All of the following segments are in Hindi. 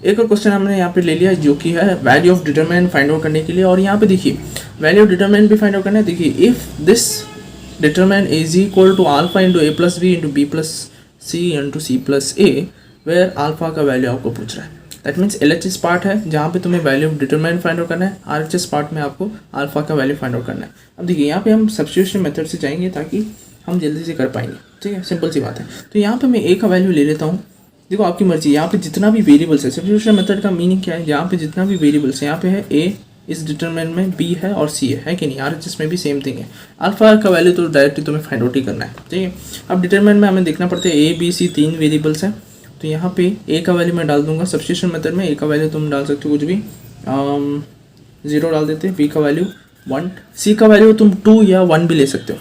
एक और क्वेश्चन हमने यहाँ पे ले लिया जो कि है value of determinant find out करने के लिए। और यहाँ पे देखिए वैल्यू ऑफ डिटरमिनेंट भी फाइंड आउट करना है। देखिए if this determinant is equal to alpha into a plus b into b plus c into c plus a, where alpha का वैल्यू आपको पूछ रहा है। दैट मीन्स LHS पार्ट है जहाँ पे तुम्हें value of determinant find out करना है, RHS पार्ट में आपको अल्फा का वैल्यू फाइंड आउट करना है। अब देखिए यहाँ पे हम सब्स्टिट्यूशन मेथड से जाएंगे ताकि हम जल्दी से कर पाएंगे, ठीक है, सिंपल सी बात है। तो यहाँ पे मैं ए का वैल्यू ले लेता हूँ। देखो आपकी मर्जी, यहाँ पे जितना भी वेरिएबल्स है, सब्स्टिट्यूशन मेथड का मीनिंग क्या है, यहाँ पे जितना भी वेरिएबल्स है, यहाँ पे है ए, इस डिटरमिनेंट में बी है और सी है कि नहीं। RHS में भी सेम थिंग है। अल्फा का वैल्यू तो डायरेक्टली तुम्हें फाइंड आउट ही करना है, ठीक है। अब डिटरमिनेंट में हमें देखना पड़ता है A B C 3 वेरिएबल्स हैं। तो यहाँ पे ए का वैल्यू मैं डाल दूंगा सब्स्टिट्यूशन मेथड में। ए का वैल्यू तुम डाल सकते हो कुछ भी, 0 डाल देते हैं। बी का वैल्यू 1, सी का वैल्यू तुम 2 या 1 भी ले सकते हो।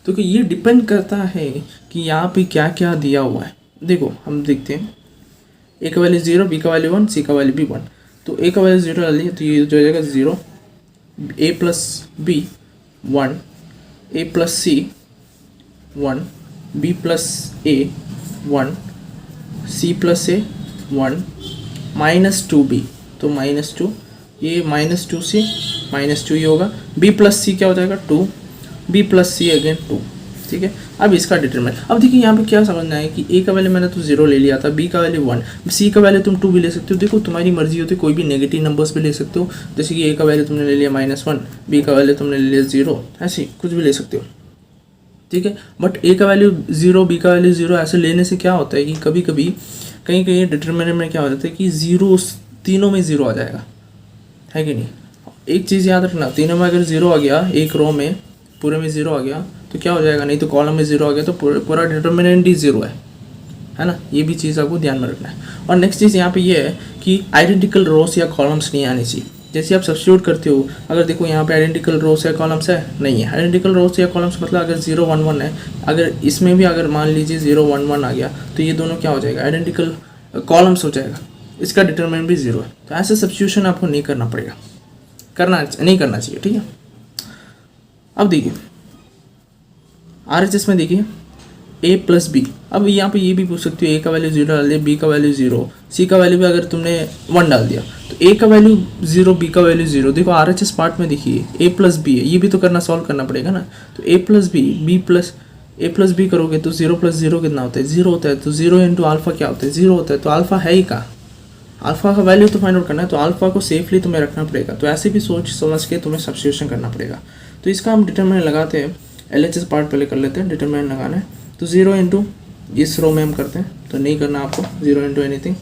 तो कि ये डिपेंड करता है कि यहाँ पे क्या क्या दिया हुआ है। देखो हम देखते हैं, ए का वैल्यू 0, बी का वैल्यू 1, सी का वैल्यू भी 1। तो ए का वैल्यू 0 डाल दिया तो ये जो हो जाएगा 0, ए plus b 1, A plus C 1, B plus a 1, C plus a 1, -2b तो -2, ये -2 से -2 ही होगा। बी प्लस सी क्या हो जाएगा 2, बी प्लस सी अगेन 2, ठीक है। अब इसका डिटरमिनेंट, अब देखिए यहाँ पे क्या समझना है कि ए का वैल्यू मैंने तो 0 ले लिया था, बी का वैल्यू 1, सी का वैल्यू तुम 2 भी ले सकते हो। देखो तुम्हारी मर्जी होती है, कोई भी नेगेटिव नंबर्स भी ले सकते हो। जैसे कि ए का वैल्यू तुमने ले लिया -1, बी का वैल्यू तुमने ले लिया 0, ऐसे कुछ भी ले सकते हो, ठीक है। बट ए का वैल्यू 0, बी का वैल्यू 0 ऐसे लेने से क्या होता है कि कभी कभी कहीं कहीं डिटरमिनेंट में क्या हो जाता है कि 0 तीनों में 0 आ जाएगा, है कि नहीं। एक चीज़ याद रखना, तीनों में अगर 0 आ गया, एक रो में पूरे में 0 आ गया तो क्या हो जाएगा, नहीं तो कॉलम में 0 आ गया तो पूरा डिटरमिनेंट ही 0 है ना। ये भी चीज़ आपको ध्यान में रखना है। और नेक्स्ट चीज़ यहाँ पे ये है कि आइडेंटिकल रोस या कॉलम्स नहीं आनी चाहिए। जैसे आप सब्स्टिट्यूट करते हो, अगर देखो यहाँ पे आइडेंटिकल रोस या कॉलम्स है, नहीं है। आइडेंटिकल रोस या कॉलम्स मतलब अगर 0 1 1 है, अगर इसमें भी अगर मान लीजिए 0 1 1 आ गया तो ये दोनों क्या हो जाएगा, आइडेंटिकल कॉलम्स हो जाएगा। इसका डिटरमिनेंट भी 0 है। तो ऐसे सब्स्टिट्यूशन आपको नहीं करना पड़ेगा, नहीं करना चाहिए, ठीक है। अब देखिए RHS में देखिए a प्लस बी। अब यहाँ पे ये भी पूछ सकते हो, ए का वैल्यू 0 डाल दिया, बी का वैल्यू 0, सी का वैल्यू भी अगर तुमने 1 डाल दिया तो ए का वैल्यू 0, बी का वैल्यू 0। देखो RHS पार्ट में देखिए a प्लस बी है, ये भी तो करना, सॉल्व करना पड़ेगा ना। तो a plus b, b plus a plus b करोगे तो 0 प्लस 0 कितना होता है, 0 होता है। तो 0 इंटू अल्फा क्या होता है, 0 होता है। तो अल्फा है ही का, अल्फा का वैल्यू तो फाइंड आउट करना है, तो अल्फा को सेफली तुम्हें रखना पड़ेगा। तो ऐसे भी सोच समझ के तुम्हें सब्स्टिट्यूशन करना पड़ेगा। तो इसका हम डिटरमिनेंट लगाते हैं। LHS पार्ट पहले कर लेते हैं, डिटरमिनेंट लगाना है। तो 0 इंटू इस रो में हम करते हैं, तो नहीं करना आपको, 0 इंटू एनीथिंग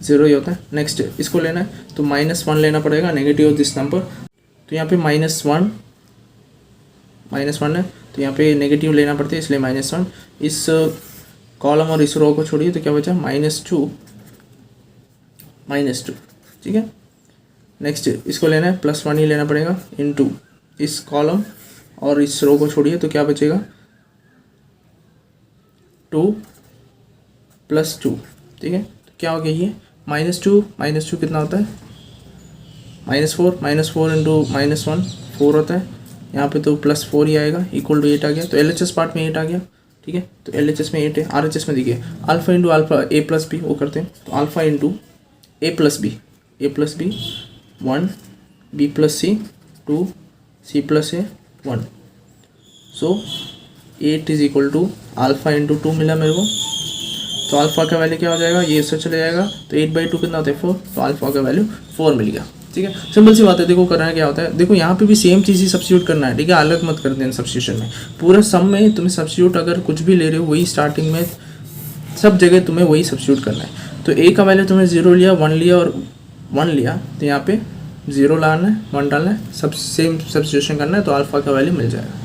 0 ही होता है। नेक्स्ट इसको लेना है तो -1 लेना पड़ेगा, नेगेटिव ऑफ दिस नंबर। तो यहाँ पे -1 है तो यहाँ पे नेगेटिव लेना पड़ता है, इसलिए -1। इस कॉलम और इस रो को छोड़िए तो क्या बचा, -2, ठीक है। नेक्स्ट इसको लेना है, +1 ही लेना पड़ेगा, इंटू इस कॉलम और इस रो को छोड़िए तो क्या बचेगा, 2 + 2, ठीक है। तो क्या हो गया ये -2 कितना होता है, -4 इंटू -1 4 होता है। यहाँ पे तो +4 ही आएगा, इक्वल टू 8 आ गया। तो LHS पार्ट में 8 आ गया, ठीक है। तो LHS में 8 है। RHS में देखिए alpha into alpha a plus b, वो करते हैं। तो alpha into a plus b 1, b plus c 2, c plus a 1। So 8 is equal to alpha into 2 मिला मेरे को। तो अल्फा का वैल्यू क्या हो जाएगा, ये इससे चले जाएगा तो 8/2 कितना होता है 4। तो अल्फा का वैल्यू 4 मिल गया, ठीक है। सिंपल सी बात है। देखो करना क्या होता है, देखो यहाँ पे भी सेम चीज़ ही सब्स्टिट्यूट करना है, ठीक है। अलग मत कर देना सब्स्टिट्यूशन में। पूरा सम में तुम्हें सब्स्टिट्यूट अगर कुछ भी ले रहे हो, वही स्टार्टिंग में सब जगह तुम्हें वही सब्स्टिट्यूट करना है। तो ए का वैल्यू तुम्हें 0 लिया, 1 लिया और 1 लिया, तो यहाँ पे 0 लाना है, 1 डालना है, सब सेम सब्स्टिट्यूशन करना है, तो अल्फा का वैल्यू मिल जाएगा।